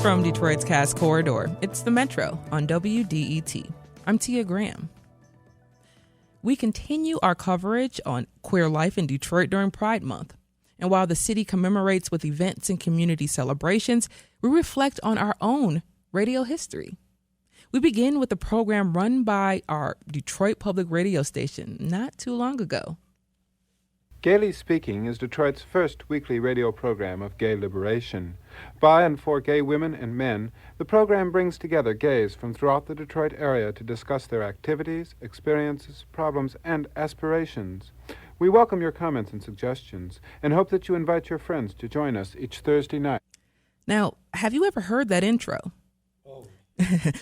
From Detroit's Cass Corridor, it's the Metro on WDET. I'm Tia Graham. We continue our coverage on queer life in Detroit during Pride Month. And while the city commemorates with events and community celebrations, we reflect on our own radio history. We begin with a program run by our Detroit Public Radio station not too long ago. Gaily Speaking is Detroit's first weekly radio program of gay liberation. By and for gay women and men, the program brings together gays from throughout the Detroit area to discuss their activities, experiences, problems, and aspirations. We welcome your comments and suggestions and hope that you invite your friends to join us each Thursday night. Now, have you ever heard that intro? Oh.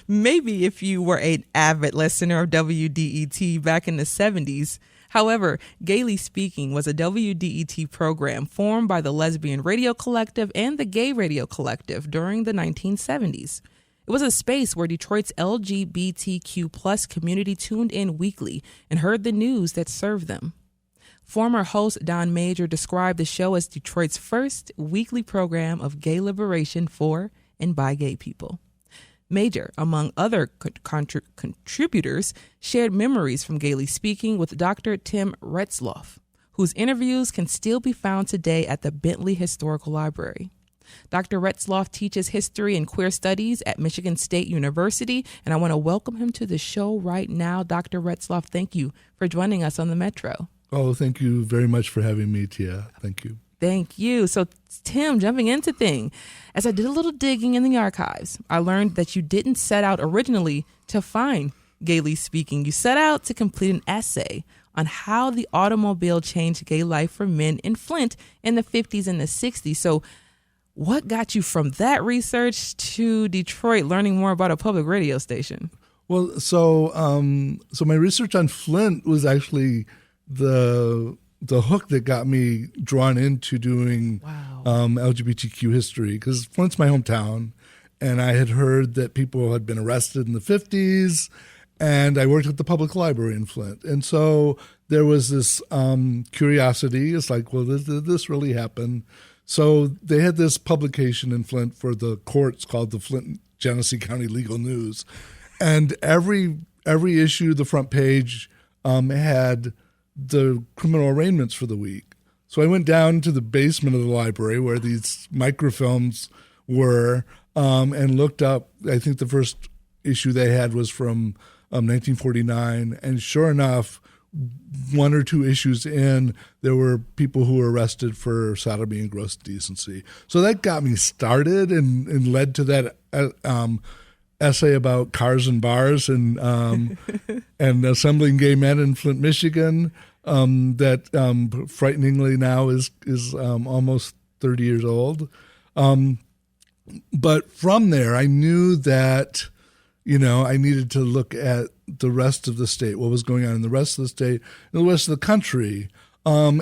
Maybe if you were an avid listener of WDET back in the 70s. However, Gaily Speaking was a WDET program formed by the Lesbian Radio Collective and the Gay Radio Collective during the 1970s. It was a space where Detroit's LGBTQ plus community tuned in weekly and heard the news that served them. Former host Don Major described the show as Detroit's first weekly program of gay liberation for and by gay people. Major, among other contributors, shared memories from Gaily Speaking with Dr. Tim Retzloff, whose interviews can still be found today at the Bentley Historical Library. Dr. Retzloff teaches history and queer studies at Michigan State University, and I want to welcome him to the show right now. Dr. Retzloff, thank you for joining us on the Metro. Oh, thank you very much for having me, Tia. Thank you. Thank you. So, Tim, jumping into things, as I did a little digging in the archives, I learned that you didn't set out originally to find Gaily Speaking. You set out to complete an essay on how the automobile changed gay life for men in Flint in the 50s and the 60s. So what got you from that research to Detroit learning more about a public radio station? Well, so my research on Flint was actually the hook that got me drawn into doing LGBTQ history, because Flint's my hometown, and I had heard that people had been arrested in the 50s, and I worked at the public library in Flint. And so there was this curiosity. It's like, well, did this really happen? So they had this publication in Flint for the courts called the Flint Genesee County Legal News. And every issue, the front page had the criminal arraignments for the week. So I went down to the basement of the library where these microfilms were and looked up. I think the first issue they had was from 1949. And sure enough, one or two issues in, there were people who were arrested for sodomy and gross indecency. So that got me started and led to that essay about cars and bars and assembling gay men in Flint, Michigan. That frighteningly now is almost 30 years old. But from there, I knew that, I needed to look at the rest of the state, what was going on in the rest of the state and the rest of the country. I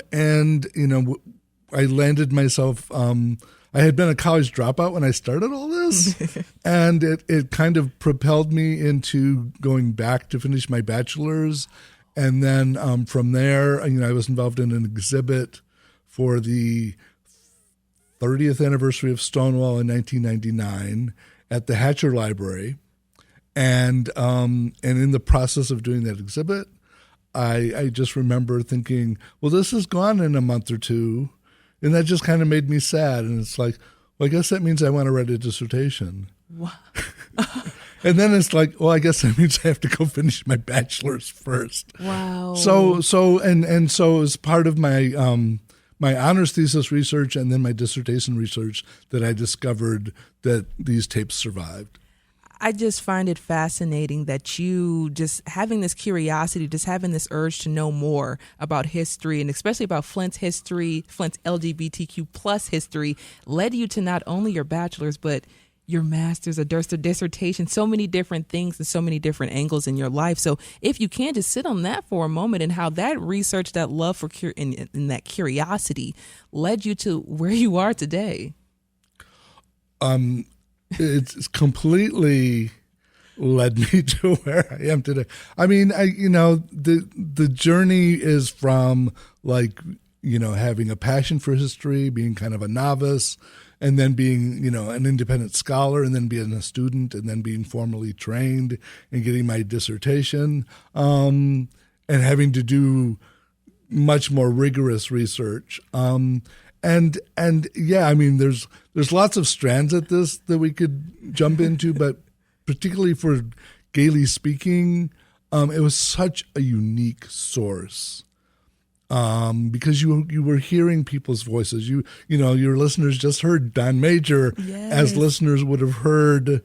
landed myself, I had been a college dropout when I started all this, and it kind of propelled me into going back to finish my bachelor's. And then from there, I was involved in an exhibit for the 30th anniversary of Stonewall in 1999 at the Hatcher Library. And in the process of doing that exhibit, I just remember thinking, well, this is gone in a month or two. And that just kind of made me sad. And it's like, well, I guess that means I want to write a dissertation. Wow. And then it's like, well, I guess that means I have to go finish my bachelor's first. Wow. So as part of my my honors thesis research and then my dissertation research that I discovered that these tapes survived. I just find it fascinating that you just having this curiosity, just having this urge to know more about history, and especially about Flint's history, Flint's LGBTQ plus history, led you to not only your bachelor's, but your master's, a dissertation, so many different things and so many different angles in your life. So if you can just sit on that for a moment and how that research, that love for and that curiosity led you to where you are today. It's completely led me to where I am today. I mean, the journey is from having a passion for history, being kind of a novice, and then being, an independent scholar, and then being a student, and then being formally trained and getting my dissertation, and having to do much more rigorous research. And yeah, I mean, there's lots of strands at this that we could jump into, but particularly for Gaily Speaking, it was such a unique source. Because you were hearing people's voices. Your listeners just heard Don Major, yes, as listeners would have heard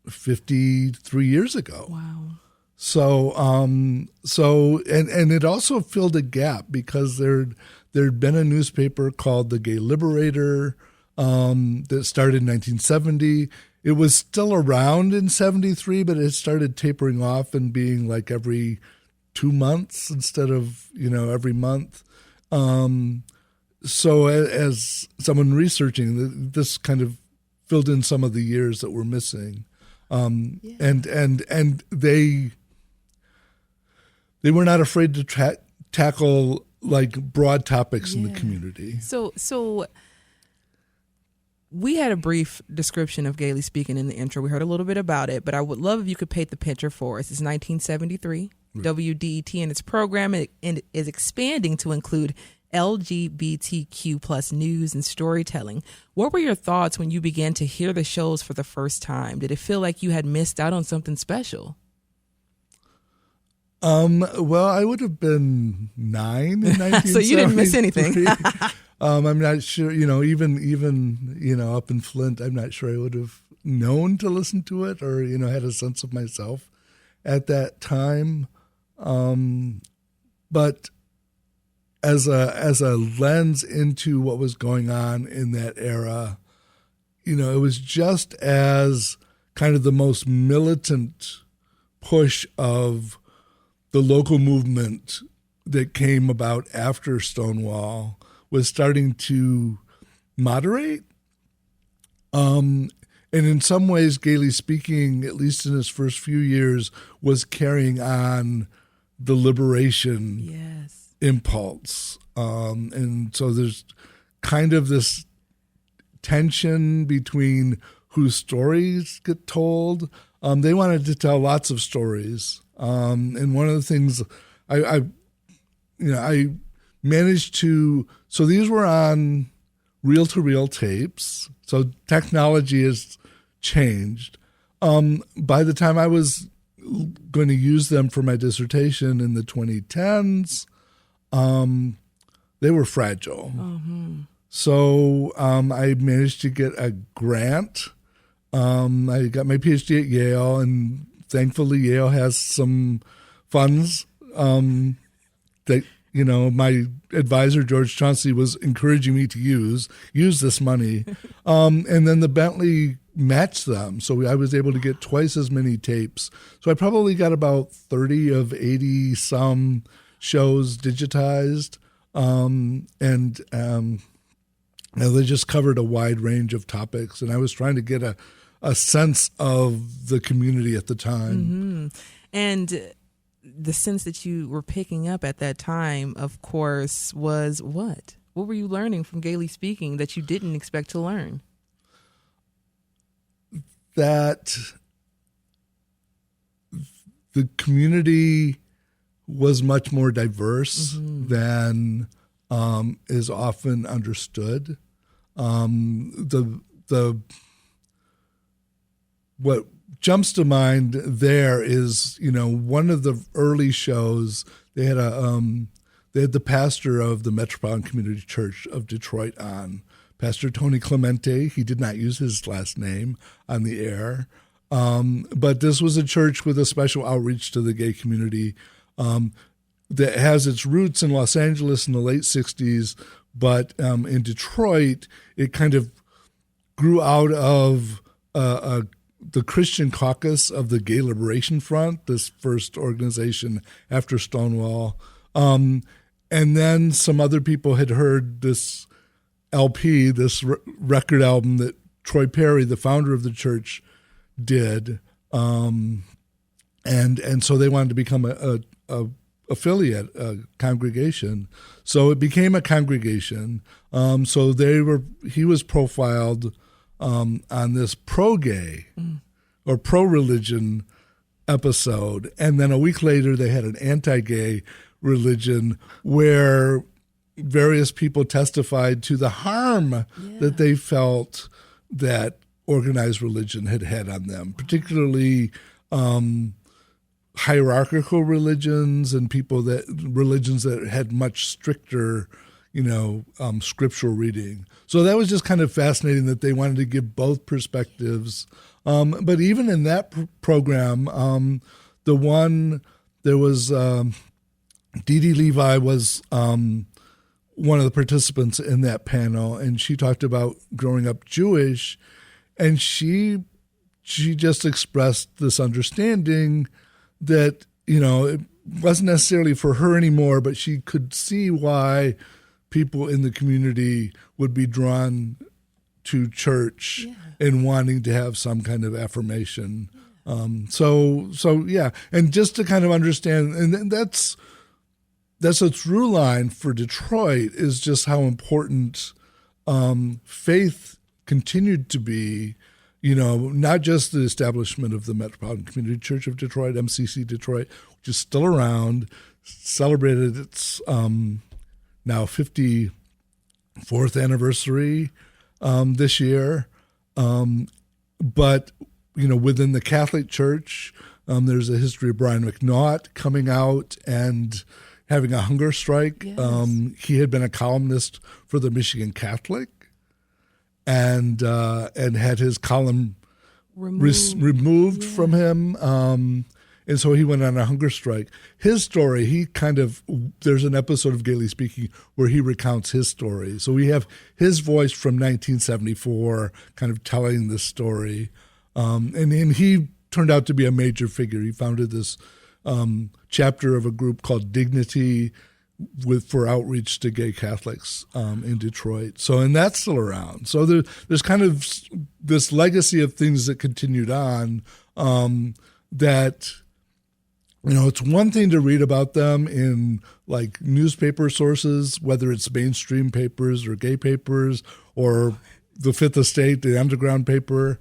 53 years ago. Wow. So and it also filled a gap because there'd been a newspaper called the Gay Liberator that started in 1970. It was still around in 73, but it started tapering off and being like every 2 months instead of, every month. So as someone researching, this kind of filled in some of the years that were missing. And they were not afraid to tackle like broad topics in the community. So we had a brief description of Gaily Speaking in the intro. We heard a little bit about it, but I would love if you could paint the picture for us. It's 1973. Right. WDET and its program is expanding to include LGBTQ plus news and storytelling. What were your thoughts when you began to hear the shows for the first time? Did it feel like you had missed out on something special? Well, I would have been 9 in 1973. So you didn't miss anything. I'm not sure, even up in Flint, I'm not sure I would have known to listen to it or, had a sense of myself at that time. But as a lens into what was going on in that era, it was just as kind of the most militant push of the local movement that came about after Stonewall was starting to moderate. And in some ways, Gaily Speaking, at least in its first few years, was carrying on the liberation impulse. And so there's kind of this tension between whose stories get told. They wanted to tell lots of stories. And one of the things I managed to, so these were on reel-to-reel tapes. So technology has changed. By the time I was going to use them for my dissertation in the 2010s, they were fragile. Mm-hmm. So I managed to get a grant. I got my PhD at Yale, and thankfully Yale has some funds that, my advisor, George Chauncey, was encouraging me to use this money. And then the Bentley matched them. So I was able to get twice as many tapes. So I probably got about 30 of 80 some shows digitized. They just covered a wide range of topics. And I was trying to get a sense of the community at the time. Mm-hmm. And the sense that you were picking up at that time, of course, was what? What were you learning from Gaily Speaking that you didn't expect to learn? That the community was much more diverse than is often understood. What jumps to mind there is, one of the early shows, they had the pastor of the Metropolitan Community Church of Detroit on, Pastor Tony Clemente. He did not use his last name on the air. But this was a church with a special outreach to the gay community that has its roots in Los Angeles in the late 60s, but in Detroit, it kind of grew out of the Christian caucus of the Gay Liberation Front, this first organization after Stonewall. And then some other people had heard this LP, this record album that Troy Perry, the founder of the church, did. And so they wanted to become a affiliate, a congregation. So it became a congregation. So he was profiled on this pro-gay or pro-religion episode. And then a week later, they had an anti-gay religion where various people testified to the harm that they felt that organized religion had on them, particularly hierarchical religions and religions that had much stricter, scriptural reading. So that was just kind of fascinating that they wanted to give both perspectives. But even in that program, there was Dee Dee Levi was one of the participants in that panel, and she talked about growing up Jewish, and she just expressed this understanding that, it wasn't necessarily for her anymore, but she could see why people in the community would be drawn to church and wanting to have some kind of affirmation. So and just to kind of understand, and that's a through line for Detroit, is just how important faith continued to be, not just the establishment of the Metropolitan Community Church of Detroit, MCC Detroit, which is still around, celebrated its now 54th anniversary this year. But, within the Catholic Church, there's a history of Brian McNaught coming out and having a hunger strike. Yes. He had been a columnist for the Michigan Catholic and had his column removed from him. And so he went on a hunger strike. His story, there's an episode of Gaily Speaking where he recounts his story. So we have his voice from 1974 kind of telling this story. And he turned out to be a major figure. He founded this chapter of a group called Dignity for outreach to gay Catholics in Detroit. So, and that's still around. So there's kind of this legacy of things that continued on that, it's one thing to read about them in like newspaper sources, whether it's mainstream papers or gay papers or the Fifth Estate, the underground paper.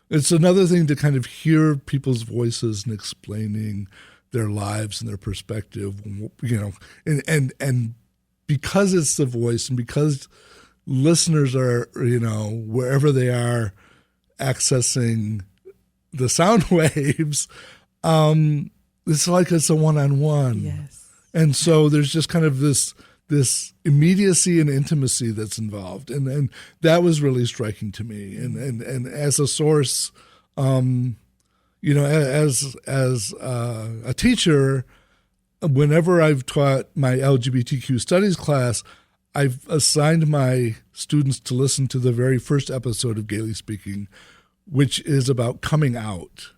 It's another thing to kind of hear people's voices and explaining their lives and their perspective, and because it's the voice and because listeners are, wherever they are accessing the sound waves, it's like it's a one-on-one. Yes. And so there's just kind of this immediacy and intimacy that's involved. And that was really striking to me. And as a source, as a teacher, whenever I've taught my LGBTQ studies class, I've assigned my students to listen to the very first episode of Gaily Speaking, which is about coming out.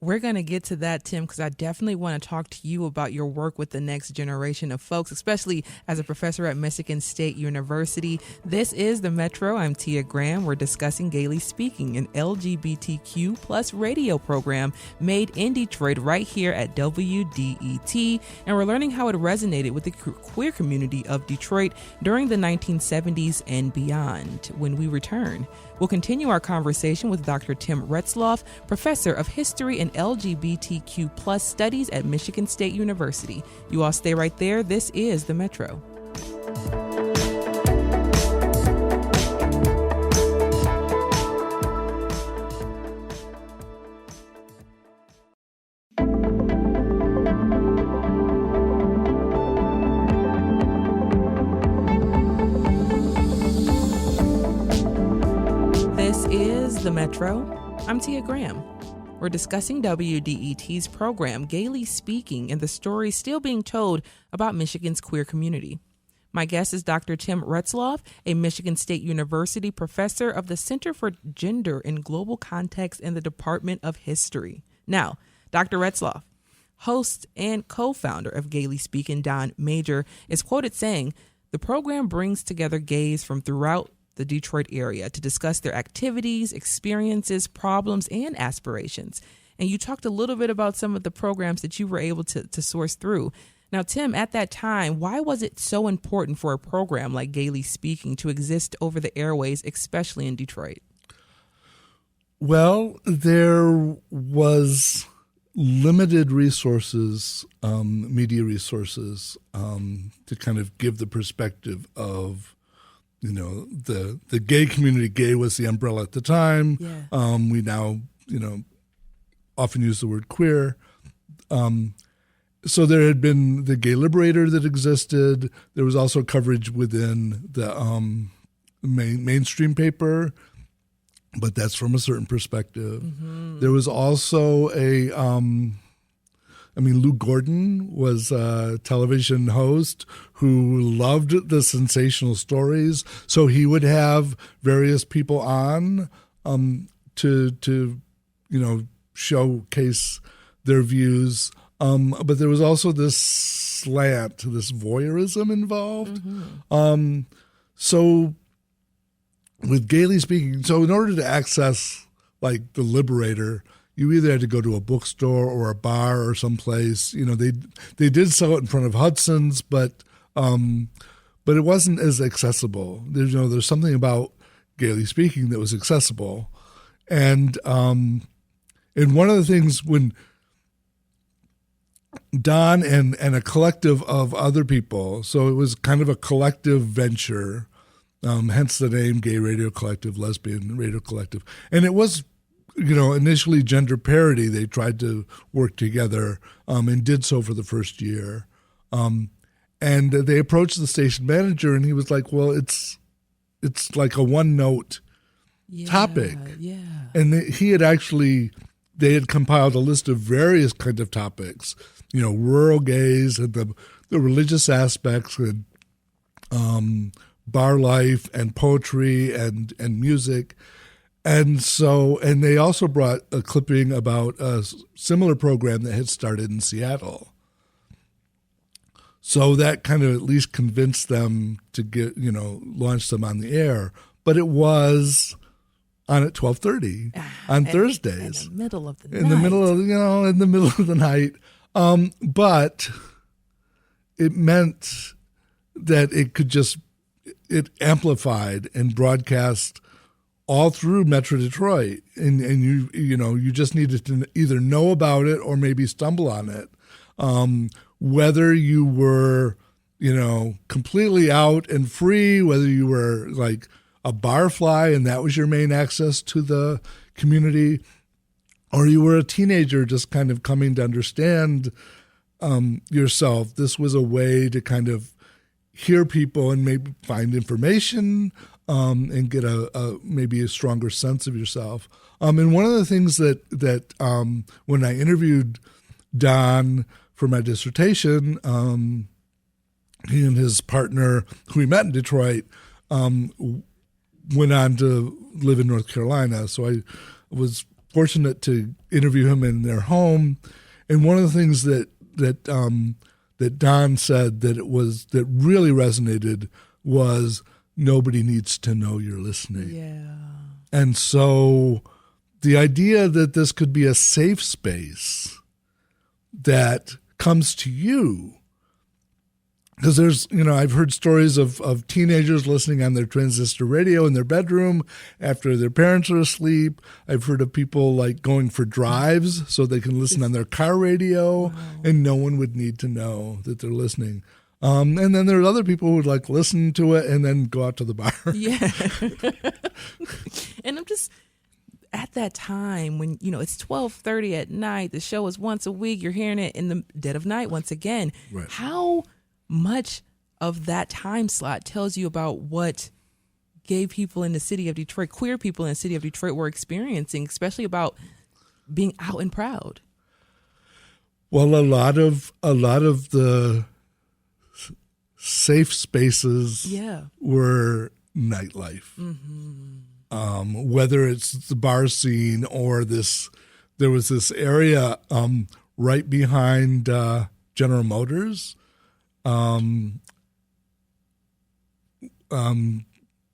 We're going to get to that, Tim, because I definitely want to talk to you about your work with the next generation of folks, especially as a professor at Michigan State University. This is The Metro. I'm Tia Graham. We're discussing Gaily Speaking, an LGBTQ plus radio program made in Detroit right here at WDET. And we're learning how it resonated with the queer community of Detroit during the 1970s and beyond. When we return, we'll continue our conversation with Dr. Tim Retzloff, professor of history and LGBTQ plus studies at Michigan State University. You all stay right there. This is The Metro. This is The Metro. I'm Tia Graham. We're discussing WDET's program, Gaily Speaking, and the stories still being told about Michigan's queer community. My guest is Dr. Tim Retzloff, a Michigan State University professor of the Center for Gender in Global Context in the Department of History. Now, Dr. Retzloff, host and co-founder of Gaily Speaking, Don Major, is quoted saying, "The program brings together gays from throughout the Detroit area to discuss their activities, experiences, problems, and aspirations. And you talked a little bit about some of the programs that you were able to source through. Now, Tim, at that time, why was it so important for a program like Gaily Speaking to exist over the airways, especially in Detroit? Well, there was limited resources, media resources, to kind of give the perspective of, the gay community. Gay was the umbrella at the time. Yeah. We now, often use the word queer. So there had been the Gay Liberator that existed. There was also coverage within the mainstream paper, but that's from a certain perspective. Mm-hmm. There was also Lou Gordon was a television host who loved the sensational stories. So he would have various people on to showcase their views. But there was also this slant, this voyeurism involved. Mm-hmm. So with Gaily Speaking, so in order to access like the Liberator, you either had to go to a bookstore or a bar or someplace. They did sell it in front of Hudson's, but it wasn't as accessible. There's something about Gaily Speaking that was accessible, and one of the things when Don and a collective of other people, so it was kind of a collective venture, hence the name Gay Radio Collective, Lesbian Radio Collective. And it was, initially gender parity. They tried to work together and did so for the first year. And they approached the station manager, and he was like, well, it's like a one-note topic. Yeah. And they had compiled a list of various kinds of topics, rural gays and the religious aspects and bar life and poetry and music. And they also brought a clipping about a similar program that had started in Seattle. So that kind of at least convinced them to launch them on the air. But it was on at 12:30 on Thursdays. In the middle of the night. In the middle of the night. But it meant that it amplified and broadcast all through Metro Detroit. And you just needed to either know about it or maybe stumble on it. Whether you were, completely out and free, whether you were like a barfly and that was your main access to the community, or you were a teenager just kind of coming to understand yourself, this was a way to kind of hear people and maybe find information and get maybe a stronger sense of yourself. And one of the things that when I interviewed Don for my dissertation, he and his partner, who we met in Detroit, went on to live in North Carolina. So I was fortunate to interview him in their home. And one of the things that Don said that really resonated was nobody needs to know you're listening. Yeah. And so the idea that this could be a safe space that comes to you, because there's, I've heard stories of teenagers listening on their transistor radio in their bedroom after their parents are asleep. I've heard of people like going for drives so they can listen on their car radio. Wow. And no one would need to know that they're listening. And then there's other people who would like listen to it and then go out to the bar. Yeah. And I'm just at that time when, it's 12:30 at night, the show is once a week, you're hearing it in the dead of night once again. Right. How much of that time slot tells you about what gay people in the city of Detroit, queer people in the city of Detroit were experiencing, especially about being out and proud? Well, a lot of the safe spaces were nightlife. Mm-hmm. Whether it's the bar scene or there was this area right behind General Motors,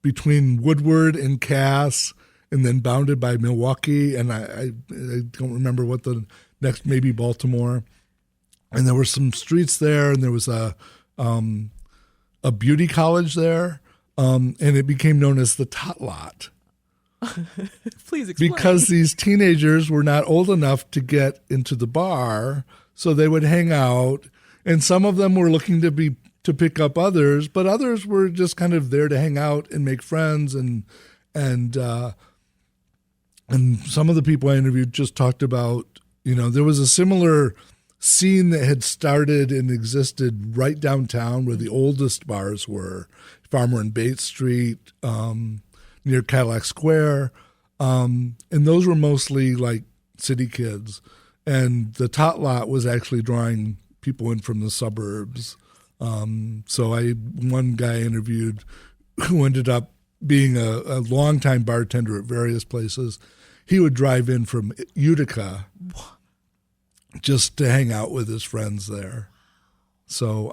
between Woodward and Cass and then bounded by Milwaukee, and I don't remember what the next, maybe Baltimore. And there were some streets there, and there was a beauty college there, and it became known as the Tot Lot. Please explain. Because these teenagers were not old enough to get into the bar, so they would hang out, and some of them were looking to pick up others, but others were just kind of there to hang out and make friends, and some of the people I interviewed just talked about, there was a similar scene that had started and existed right downtown where the oldest bars were, Farmer and Bates Street, near Cadillac Square, and those were mostly like city kids, and the Tot Lot was actually drawing people in from the suburbs. So one guy interviewed who ended up being a longtime bartender at various places. He would drive in from Utica just to hang out with his friends there. So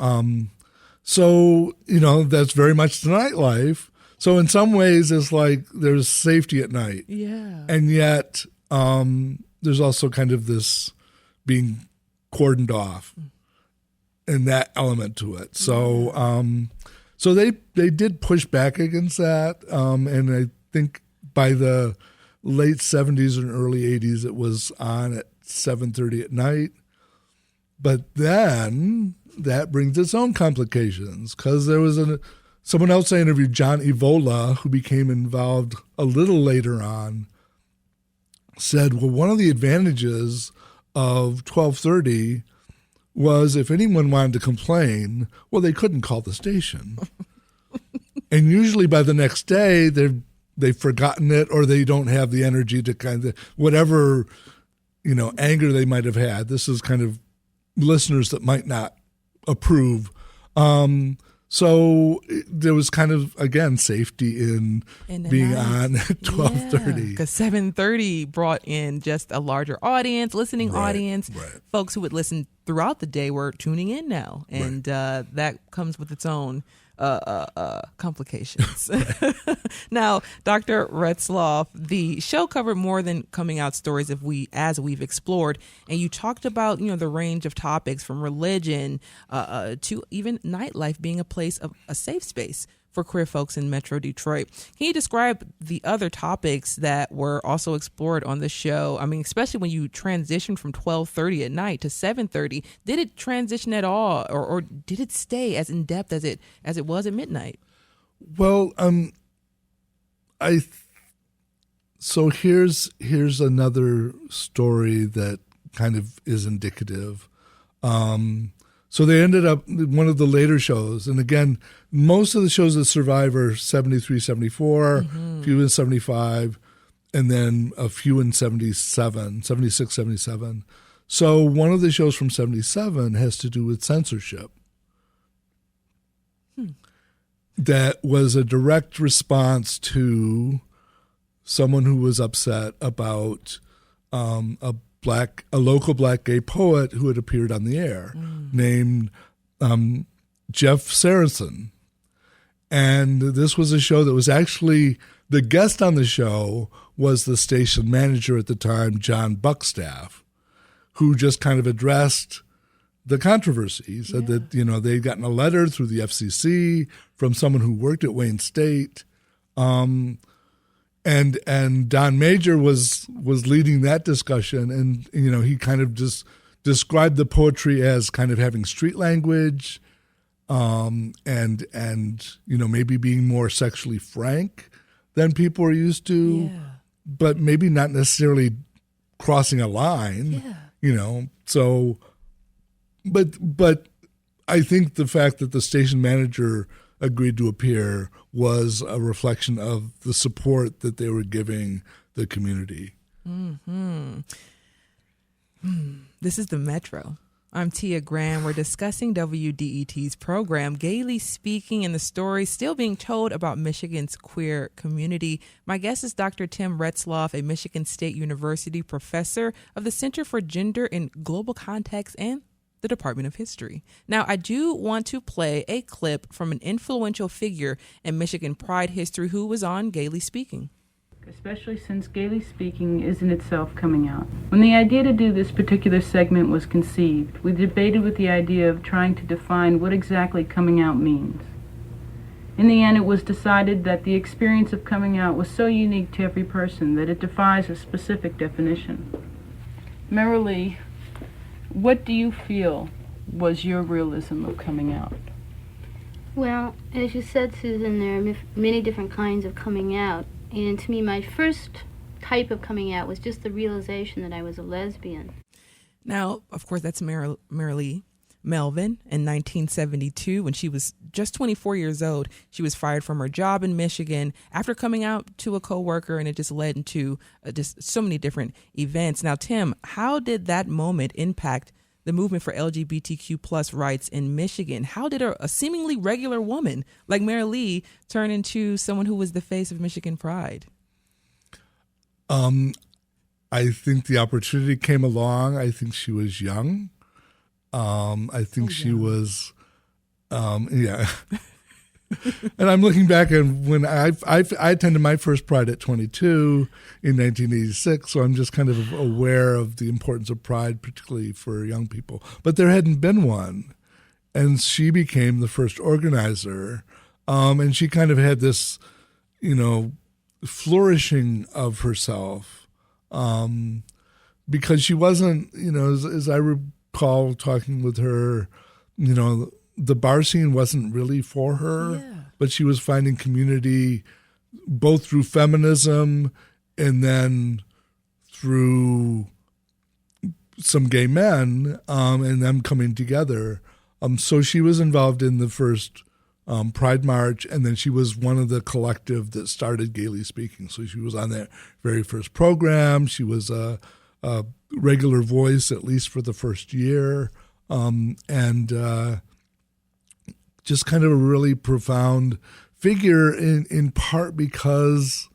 that's very much the nightlife. So in some ways, it's like there's safety at night. Yeah. And yet there's also kind of this being cordoned off and that element to it. So they did push back against that. And I think by the late 70s and early 80s, it was on at 7:30 at night. But then that brings its own complications, because there was someone else I interviewed, John Evola, who became involved a little later on, said, well, one of the advantages of 12:30 was if anyone wanted to complain, well, they couldn't call the station. And usually by the next day, they've forgotten it, or they don't have the energy to kind of, whatever, anger they might have had. This is kind of listeners that might not approve. So there was kind of, again, safety in being on at 12:30. Because 7:30 brought in just a larger audience, listening audience. Right. Folks who would listen throughout the day were tuning in now. And that comes with its own complications. Now, Dr. Retzloff, the show covered more than coming out stories as we've explored, and you talked about the range of topics from religion to even nightlife being a place of a safe space for queer folks in Metro Detroit. Can you describe the other topics that were also explored on the show? I mean, especially when you transitioned from 12:30 at night to 7:30, did it transition at all, or did it stay as in depth as it was at midnight? Well, so here's another story that kind of is indicative. So they ended up, one of the later shows, and again, most of the shows that survive are 73, 74, a few in 75, and then a few in 77, 76, 77. So one of the shows from 77 has to do with censorship. That was a direct response to someone who was upset about a local black gay poet who had appeared on the air named Jeff Saracen. And this was a show that was actually, the guest on the show was the station manager at the time, John Buckstaff, who just kind of addressed the controversy. He said that, they'd gotten a letter through the FCC from someone who worked at Wayne State. And Don Major was leading that discussion, and he kind of just described the poetry as kind of having street language, and maybe being more sexually frank than people are used to, but maybe not necessarily crossing a line. So, but I think the fact that the station manager agreed to appear was a reflection of the support that they were giving the community. This is the Metro. I'm Tia Graham. We're discussing WDET's program, Gaily Speaking, and the stories still being told about Michigan's queer community. My guest is Dr. Tim Retzloff, a Michigan State University professor of the Center for Gender in Global Context and the Department of History. Now, I do want to play a clip from an influential figure in Michigan Pride history who was on Gaily Speaking. especially since gaily speaking is in itself coming out. When the idea to do this particular segment was conceived, we debated with the idea of trying to define what exactly coming out means. In the end, it was decided that the experience of coming out was so unique to every person that it defies a specific definition. Merrilee, what do you feel was your realism of coming out? Well, as you said, Susan, there are many different kinds of coming out. And to me, my first type of coming out was just the realization that I was a lesbian. Now, of course, that's Merrilee Melvin in 1972. When she was just 24 years old, she was fired from her job in Michigan after coming out to a coworker, and it just led into just so many different events. Now, Tim, how did that moment impact the movement for LGBTQ plus rights in Michigan? How did a seemingly regular woman like Merrilee turn into someone who was the face of Michigan Pride? I think the opportunity came along. I think she was young. I think she was, yeah. And I'm looking back and when I attended my first Pride at 22 in 1986, so I'm just kind of aware of the importance of Pride, particularly for young people. But there hadn't been one, and she became the first organizer, and she kind of had this, flourishing of herself, because she wasn't, as I recall talking with her, the bar scene wasn't really for her, but she was finding community both through feminism and then through some gay men and them coming together. So she was involved in the first Pride March, and then she was one of the collective that started Gaily Speaking. So she was on that very first program. She was a regular voice, at least for the first year, and just kind of a really profound figure in part because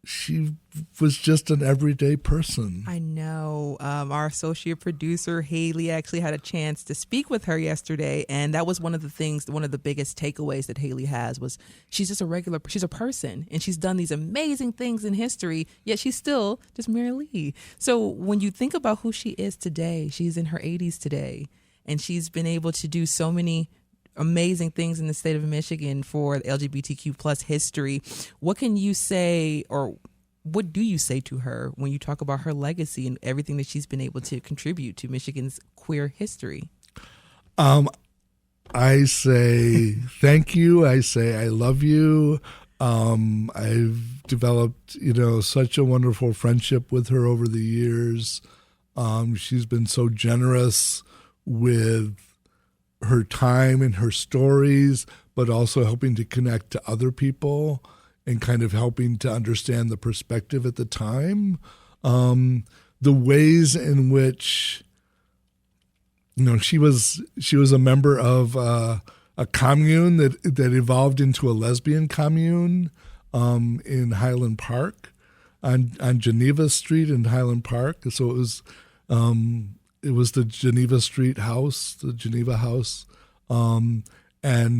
she was just an everyday person. I know. Our associate producer, Haley, actually had a chance to speak with her yesterday, and that was one of the biggest takeaways that Haley has was she's just she's a person, and she's done these amazing things in history, yet she's still just Merrilee. So when you think about who she is today, she's in her 80s today, and she's been able to do so many amazing things in the state of Michigan for the LGBTQ plus history. What can you say, or what do you say to her when you talk about her legacy and everything that she's been able to contribute to Michigan's queer history? I say thank you. I say I love you. I've developed, such a wonderful friendship with her over the years. She's been so generous with her time and her stories, but also helping to connect to other people and kind of helping to understand the perspective at the time. The ways in which, she was a member of a commune that evolved into a lesbian commune in Highland Park, on Geneva Street in Highland Park. So it was the Geneva Street House, the Geneva House, and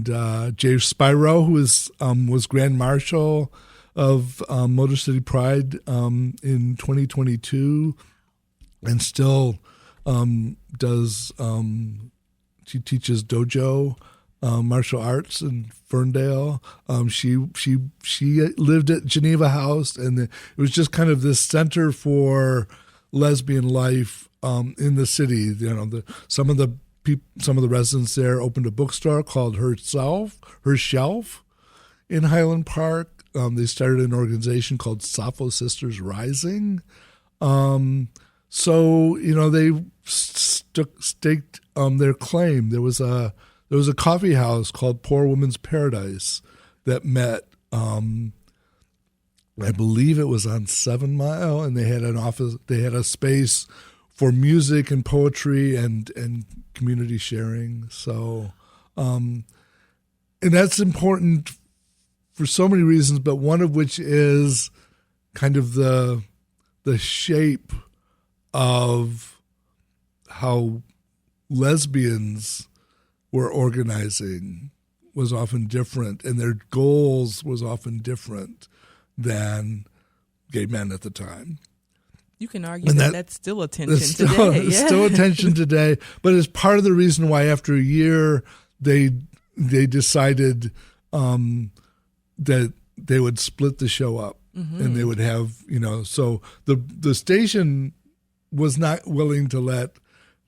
Jay Spyro, who was Grand Marshal of Motor City Pride in 2022, and still does. She teaches dojo martial arts in Ferndale. She lived at Geneva House, and it was just kind of this center for lesbian life in the city. Some of the residents there opened a bookstore called Her Shelf in Highland Park. They started an organization called Sappho Sisters Rising. So they staked their claim. There was a coffee house called Poor Woman's Paradise that met. I believe it was on 7 Mile, and they had an office. They had a space for music and poetry and community sharing. So, and that's important for so many reasons, but one of which is kind of the shape of how lesbians were organizing was often different, and their goals was often different. than gay men at the time. You can argue that's still attention today. It's still attention today, but it's part of the reason why after a year they decided that they would split the show up, and they would have, so the station was not willing to let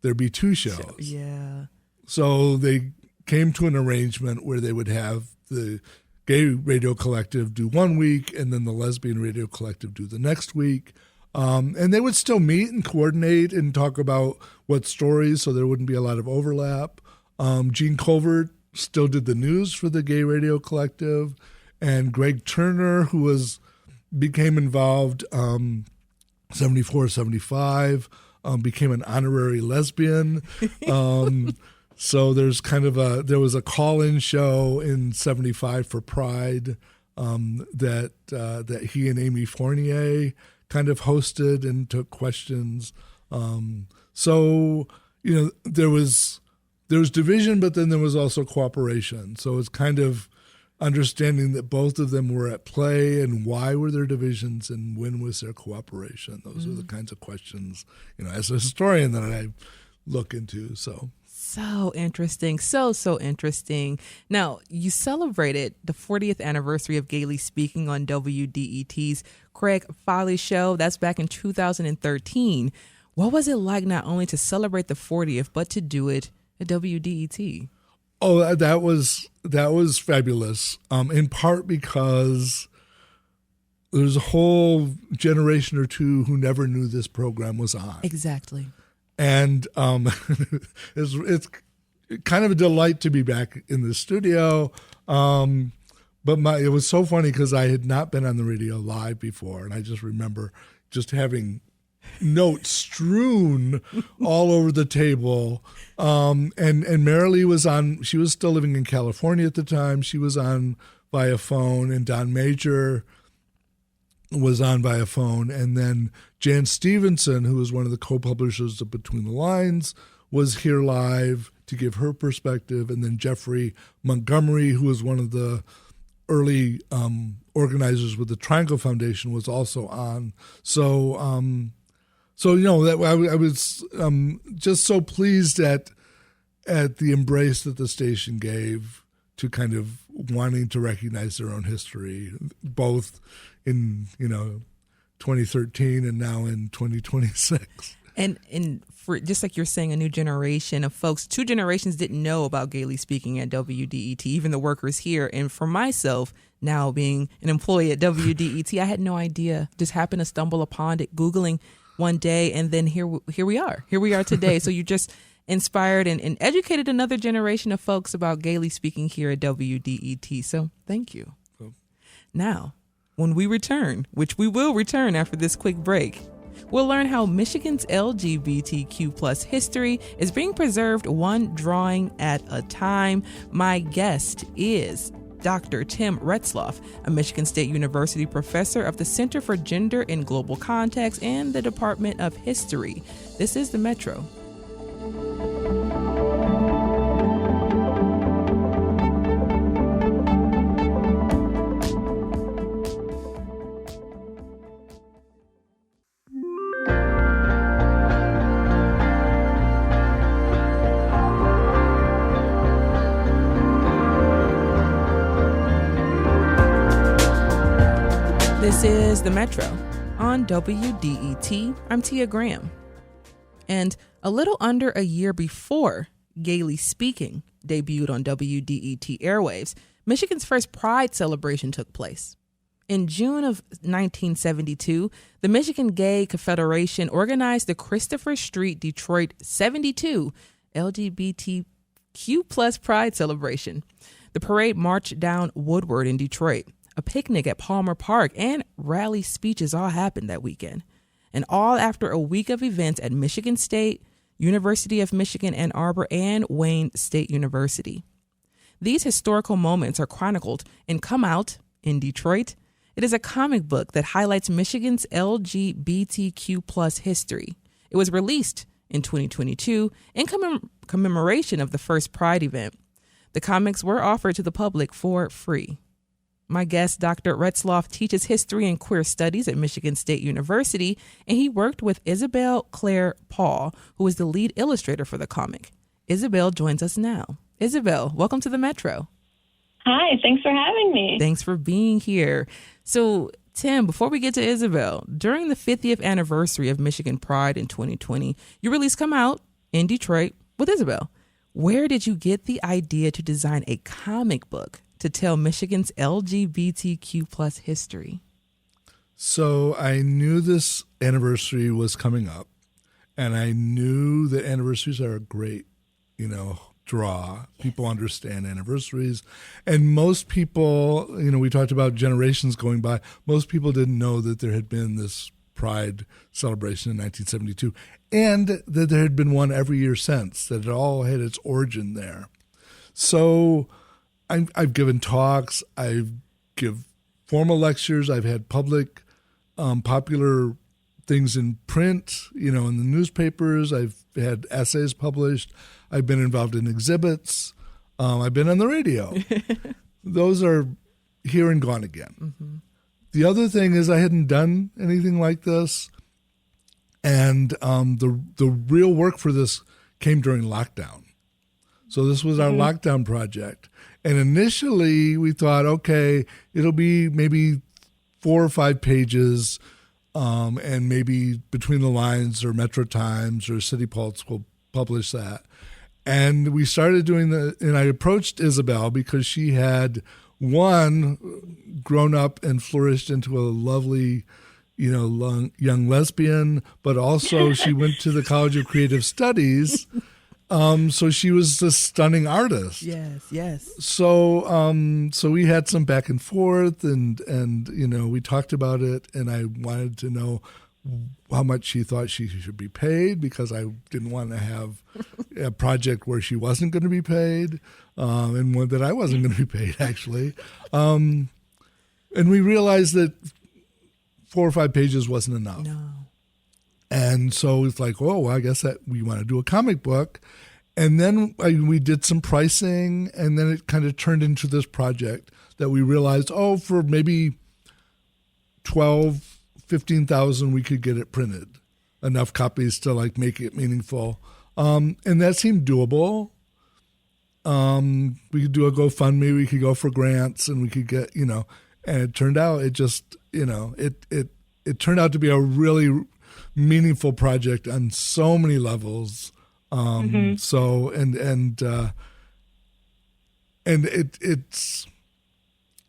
there be two shows. Yeah. So they came to an arrangement where they would have the Gay Radio Collective do 1 week and then the Lesbian Radio Collective do the next week. And they would still meet and coordinate and talk about what stories, so there wouldn't be a lot of overlap. Gene Colbert still did the news for the Gay Radio Collective, and Greg Turner, who became involved 74, 75, became an honorary lesbian. So there's there was a call-in show in 75 for Pride that he and Amy Fournier kind of hosted and took questions. So there was division, but then there was also cooperation. So it's kind of understanding that both of them were at play, and why were there divisions and when was there cooperation. Those are the kinds of questions, as a historian that I look into. So interesting. So interesting. Now, you celebrated the 40th anniversary of Gaily Speaking on WDET's Craig Foley show. That's back in 2013. What was it like not only to celebrate the 40th, but to do it at WDET? Oh, that was fabulous, in part because there's a whole generation or two who never knew this program was on. Exactly. And it's kind of a delight to be back in the studio. But it was so funny because I had not been on the radio live before, and I just remember just having notes strewn all over the table. And Marilee was on. She was still living in California at the time. She was on via phone, and Don Major was on via phone, and then Jan Stevenson, who was one of the co-publishers of Between the Lines, was here live to give her perspective, and then Jeffrey Montgomery, who was one of the early organizers with the Triangle Foundation, was also on. So that I was just so pleased at the embrace that the station gave to kind of wanting to recognize their own history, both in 2013 and now in 2026. And for just like you're saying, a new generation of folks, 2 generations didn't know about Gaily Speaking at WDET, even the workers here. And for myself, now being an employee at WDET, I had no idea. Just happened to stumble upon it, Googling one day, and then here we are. Here we are today. So you just inspired and educated another generation of folks about Gaily Speaking here at WDET. So thank you. Cool. Now, when we return, which we will return after this quick break, we'll learn how Michigan's LGBTQ plus history is being preserved one drawing at a time. My guest is Dr. Tim Retzloff, a Michigan State University professor of the Center for Gender in Global Context and the Department of History. This is The Metro. This is The Metro on WDET. I'm Tia Graham. And a little under a year before Gaily Speaking debuted on WDET airwaves, Michigan's first Pride celebration took place. In June of 1972, the Michigan Gay Confederation organized the Christopher Street Detroit 72 LGBTQ plus Pride celebration. The parade marched down Woodward in Detroit. A picnic at Palmer Park and rally speeches all happened that weekend. And all after a week of events at Michigan State, University of Michigan Ann Arbor, and Wayne State University. These historical moments are chronicled in Come Out in Detroit. It is a comic book that highlights Michigan's LGBTQ plus history. It was released in 2022 in commemoration of the first Pride event. The comics were offered to the public for free. My guest, Dr. Retzloff, teaches history and queer studies at Michigan State University, and he worked with Isabel Clare Paul, who is the lead illustrator for the comic. Isabel joins us now. Isabel, welcome to the Metro. Hi, thanks for having me. Thanks for being here. So, Tim, before we get to Isabel, during the 50th anniversary of Michigan Pride in 2020, you released Come Out in Detroit with Isabel. Where did you get the idea to design a comic book to tell Michigan's LGBTQ plus history? So I knew this anniversary was coming up, and I knew that anniversaries are a great, draw. People understand anniversaries. And most people, we talked about generations going by. Most people didn't know that there had been this Pride celebration in 1972 and that there had been one every year since, that it all had its origin there. So I've given talks, I've given formal lectures, I've had public, popular things in print, in the newspapers. I've had essays published. I've been involved in exhibits. I've been on the radio. Those are here and gone again. Mm-hmm. The other thing is I hadn't done anything like this. And the real work for this came during lockdown. So this was our lockdown project. And initially we thought, okay, it'll be maybe 4 or 5 pages, and maybe Between the Lines or Metro Times or City Pulse will publish that. And we started doing and I approached Isabel because she had, one, grown up and flourished into a lovely, young lesbian, but also she went to the College of Creative Studies. So she was a stunning artist. Yes. So we had some back and forth, and we talked about it, and I wanted to know how much she thought she should be paid, because I didn't want to have a project where she wasn't going to be paid, and one that I wasn't going to be paid, actually. And we realized that 4 or 5 pages wasn't enough. No. And so it's like, oh, well, I guess that we want to do a comic book. And then we did some pricing, and then it kind of turned into this project that we realized, for maybe 12, 15,000, we could get it printed, enough copies to make it meaningful. And that seemed doable. We could do a GoFundMe, we could go for grants, and we could get, and it turned out it turned out to be a really meaningful project on so many levels. So it's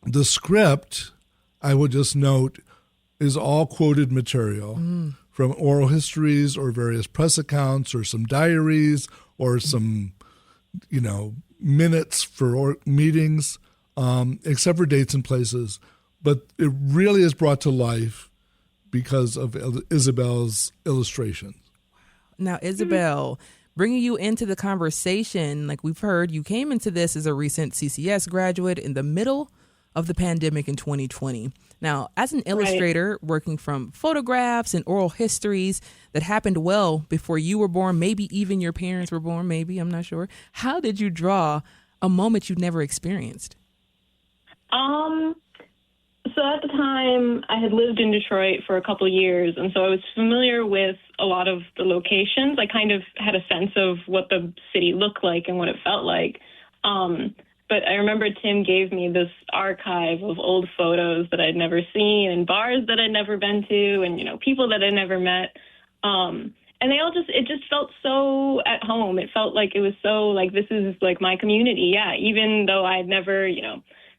the script, I would just note, is all quoted material from oral histories or various press accounts or some diaries or some, minutes for meetings, except for dates and places. But it really is brought to life because of Isabel's illustrations. Now, Isabel, bringing you into the conversation, like we've heard, you came into this as a recent CCS graduate in the middle of the pandemic in 2020. Now, as an illustrator, working from photographs and oral histories that happened well before you were born, maybe even your parents were born, maybe, I'm not sure. How did you draw a moment you'd never experienced? So at the time, I had lived in Detroit for a couple of years, and so I was familiar with a lot of the locations. I kind of had a sense of what the city looked like and what it felt like. But I remember Tim gave me this archive of old photos that I'd never seen, and bars that I'd never been to, and, people that I'd never met. And they all it just felt so at home. It felt like it was so this is my community. Yeah, even though I had never,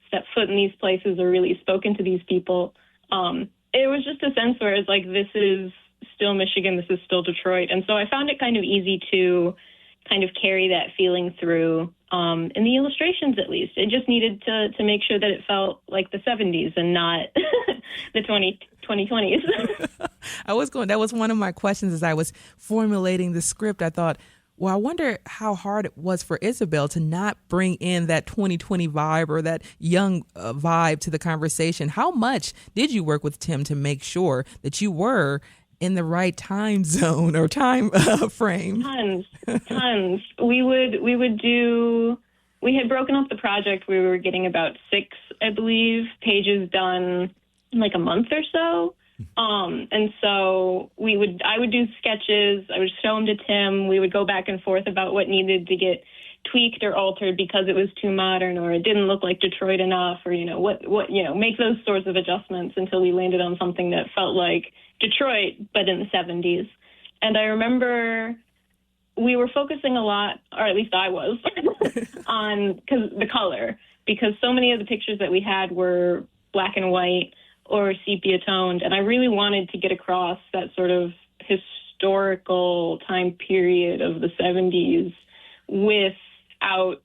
stepped foot in these places or really spoken to these people. It was just a sense where it's this is still Michigan, this is still Detroit. And so I found it kind of easy to kind of carry that feeling through, in the illustrations at least. It just needed to make sure that it felt like the 70s and not the 2020s. That was one of my questions as I was formulating the script. I thought, well, I wonder how hard it was for Isabel to not bring in that 2020 vibe or that young vibe to the conversation. How much did you work with Tim to make sure that you were in the right time zone or time frame? Tons. We would do we had broken up the project. We were getting about 6, I believe, pages done in like a month or so. And so I would do sketches. I would show them to Tim. We would go back and forth about what needed to get tweaked or altered because it was too modern or it didn't look like Detroit enough, or, make those sorts of adjustments until we landed on something that felt like Detroit, but in the 70s. And I remember we were focusing a lot, or at least I was, on the color, because so many of the pictures that we had were black and white or sepia toned, and I really wanted to get across that sort of historical time period of the 70s without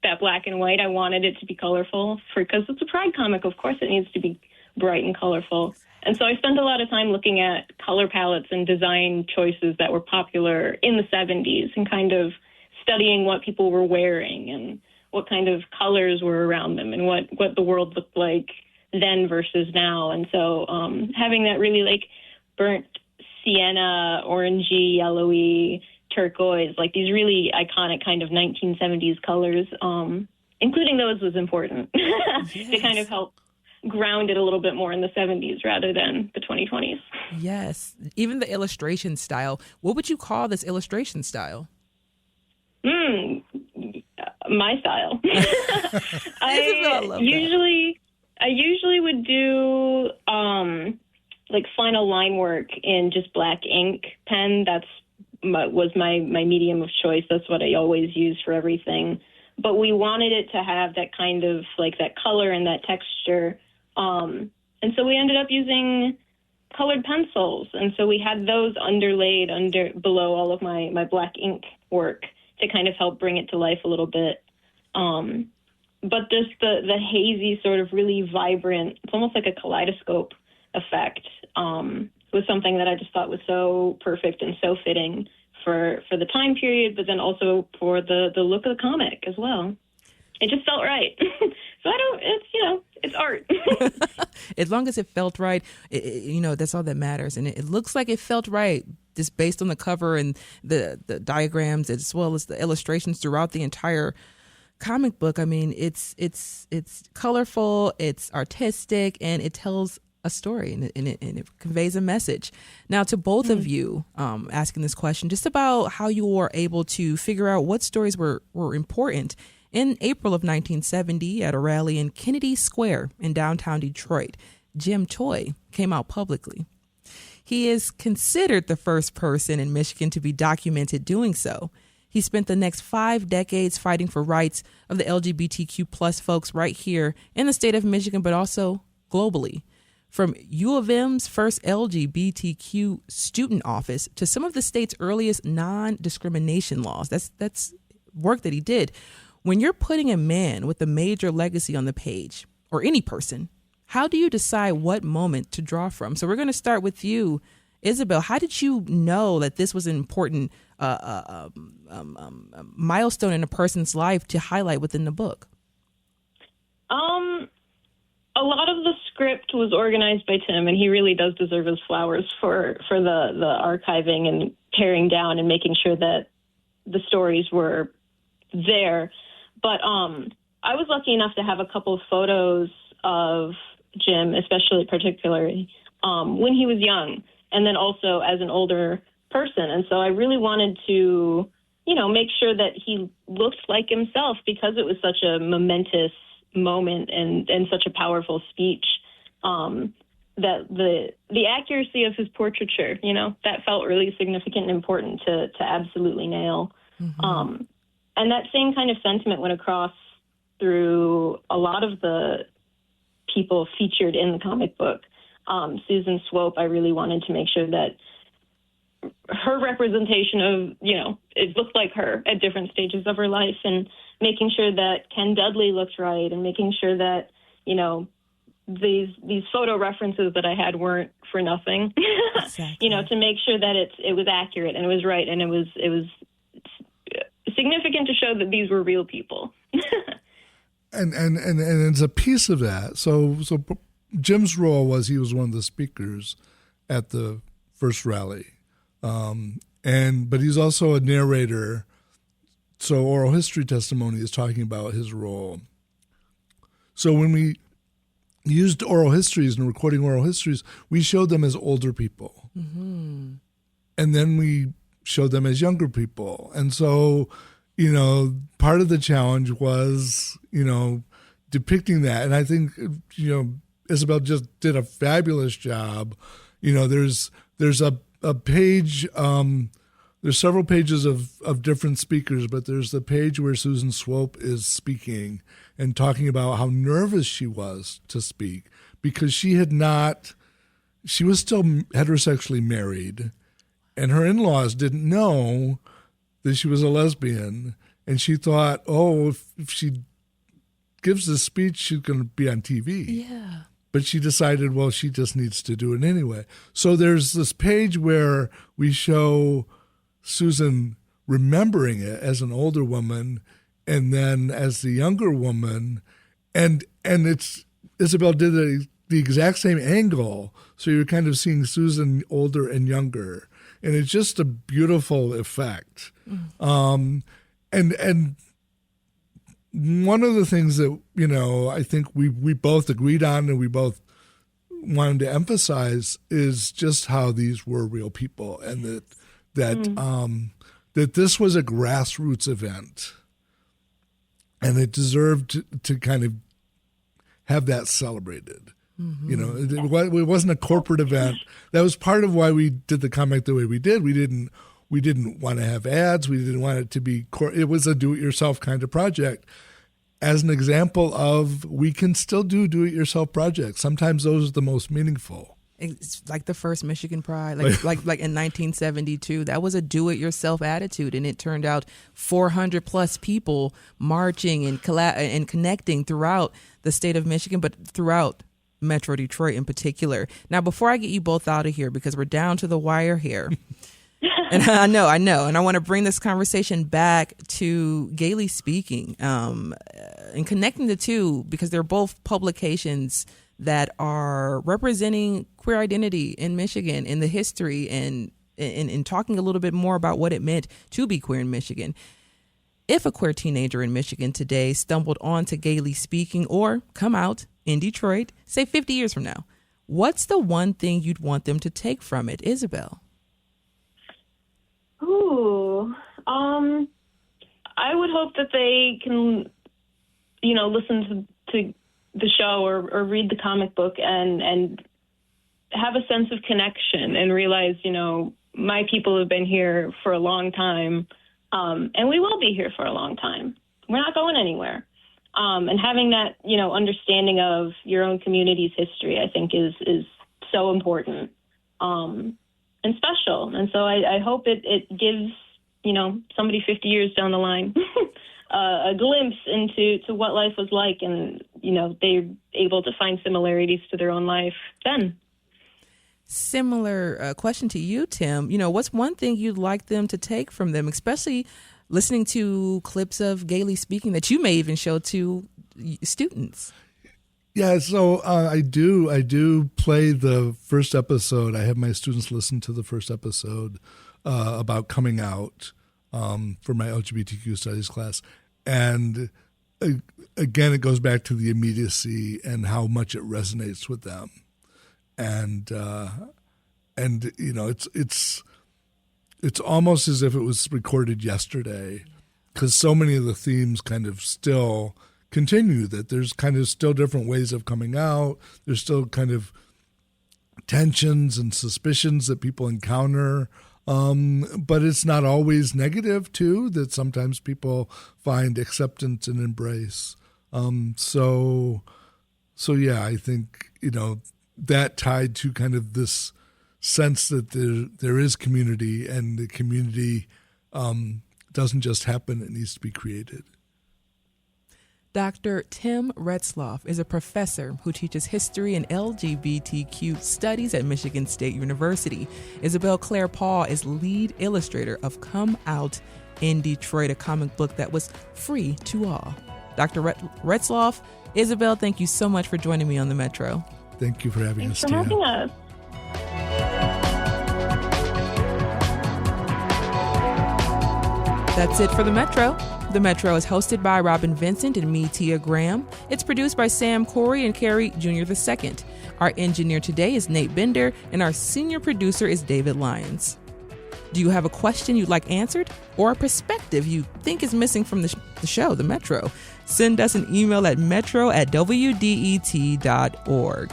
that black and white. I wanted it to be colorful because it's a Pride comic. Of course it needs to be bright and colorful. And so I spent a lot of time looking at color palettes and design choices that were popular in the 70s and kind of studying what people were wearing and what kind of colors were around them and what the world looked like then versus now. And so having that really like burnt sienna, orangey, yellowy, turquoise, like these really iconic kind of 1970s colors, including those was important to kind of help ground it a little bit more in the 70s rather than the 2020s. Yes. Even the illustration style. What would you call this illustration style? My style. I usually would do like final line work in just black ink pen. Was my medium of choice. That's what I always use for everything. But we wanted it to have that kind of like that color and that texture. And so we ended up using colored pencils. And so we had those underlaid below all of my black ink work to kind of help bring it to life a little bit. But just the hazy sort of really vibrant, it's almost like a kaleidoscope effect, was something that I just thought was so perfect and so fitting for the time period, but then also for the look of the comic as well. It just felt right. So it's art. As long as it felt right, that's all that matters. And it looks like it felt right just based on the cover and the diagrams as well as the illustrations throughout the entire comic book. I mean, it's colorful, it's artistic, and it tells a story and it conveys a message. Now, to both of you, asking this question just about how you were able to figure out what stories were important. In April of 1970, at a rally in Kennedy Square in downtown Detroit, Jim Toy came out publicly. He is considered the first person in Michigan to be documented doing so. He spent the next 5 decades fighting for rights of the LGBTQ plus folks right here in the state of Michigan, but also globally. From U of M's first LGBTQ student office to some of the state's earliest non-discrimination laws. That's work that he did. When you're putting a man with a major legacy on the page, or any person, how do you decide what moment to draw from? So we're going to start with you, Isabel. How did you know that this was an important milestone in a person's life to highlight within the book? A lot of the script was organized by Tim, and he really does deserve his flowers for the archiving and paring down and making sure that the stories were there. But I was lucky enough to have a couple of photos of Jim, particularly when he was young, and then also as an older person. And so I really wanted to, make sure that he looked like himself because it was such a momentous moment and such a powerful speech, that the accuracy of his portraiture, that felt really significant and important to absolutely nail. Mm-hmm. And that same kind of sentiment went across through a lot of the people featured in the comic book. Susan Swope, I really wanted to make sure that her representation of, it looked like her at different stages of her life, and making sure that Ken Dudley looked right, and making sure that, these photo references that I had weren't for nothing, Exactly. To make sure that it was accurate and it was right, and it was significant to show that these were real people. and it's a piece of that. So Jim's role was he was one of the speakers at the first rally, but he's also a narrator So oral history testimony is talking about his role. So when we used oral histories and recording oral histories, we showed them as older people. Mm-hmm. And then we showed them as younger people. And so, part of the challenge was, depicting that. And I think, Isabel just did a fabulous job. There's a page, there's several pages of different speakers, but there's the page where Susan Swope is speaking and talking about how nervous she was to speak because she was still heterosexually married, and her in-laws didn't know that she was a lesbian, and she thought, if she gives this speech, she's going to be on TV. Yeah. But she decided, she just needs to do it anyway. So there's this page where we show Susan remembering it as an older woman and then as the younger woman. And it's Isabel did the exact same angle. So you're kind of seeing Susan older and younger. And it's just a beautiful effect. Mm. And one of the things that, I think we both agreed on and we both wanted to emphasize is just how these were real people and that this was a grassroots event and it deserved to kind of have that celebrated. Mm-hmm. It wasn't a corporate event. That was part of why we did the comic the way we did. We didn't want to have ads. We didn't want it to be it was a do-it-yourself kind of project. As an example of we can still do it-yourself projects. Sometimes those are the most meaningful. It's like the first Michigan Pride, like in 1972. That was a do-it-yourself attitude, and it turned out 400 plus people marching and connecting throughout the state of Michigan, but throughout Metro Detroit in particular. Now, before I get you both out of here, because we're down to the wire here, and I know, and I want to bring this conversation back to Gaily Speaking and connecting the two because they're both publications that are representing queer identity in Michigan, in the history, and in talking a little bit more about what it meant to be queer in Michigan. If a queer teenager in Michigan today stumbled onto Gaily Speaking or come out in Detroit, say 50 years from now, what's the one thing you'd want them to take from it, Isabel? Ooh, I would hope that they can, listen to the show or read the comic book and have a sense of connection and realize, my people have been here for a long time, and we will be here for a long time. We're not going anywhere. And having that, understanding of your own community's history, I think is so important and special. And so I hope it gives, somebody 50 years down the line a glimpse into what life was like, and they're able to find similarities to their own life then. Similar question to you, Tim. What's one thing you'd like them to take from them, especially listening to clips of Gaily Speaking that you may even show to students? Yeah, so I do play the first episode. I have my students listen to the first episode about coming out for my LGBTQ studies class. And again, it goes back to the immediacy and how much it resonates with them. And it's almost as if it was recorded yesterday, because so many of the themes kind of still continue, that there's kind of still different ways of coming out. There's still kind of tensions and suspicions that people encounter. But it's not always negative too, that sometimes people find acceptance and embrace. So yeah, I think, that tied to kind of this sense that there is community, and the community doesn't just happen, it needs to be created. Dr. Tim Retzloff is a professor who teaches history and LGBTQ studies at Michigan State University. Isabel Clare Paul is lead illustrator of Come Out in Detroit, a comic book that was free to all. Dr. Retzloff, Isabel, thank you so much for joining me on the Metro. Thank you for having us, Tina. Thanks for having us. That's it for The Metro. The Metro is hosted by Robin Vincent and me, Tia Graham. It's produced by Sam Corey and Carrie Jr. II. Our engineer today is Nate Bender, and our senior producer is David Lyons. Do you have a question you'd like answered or a perspective you think is missing from the show, The Metro? Send us an email at metro@wdet.org.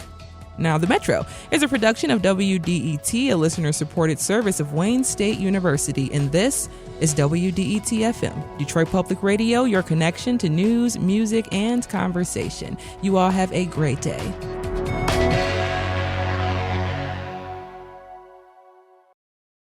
Now, The Metro is a production of WDET, a listener-supported service of Wayne State University, and this is WDET FM, Detroit Public Radio, your connection to news, music, and conversation. You all have a great day.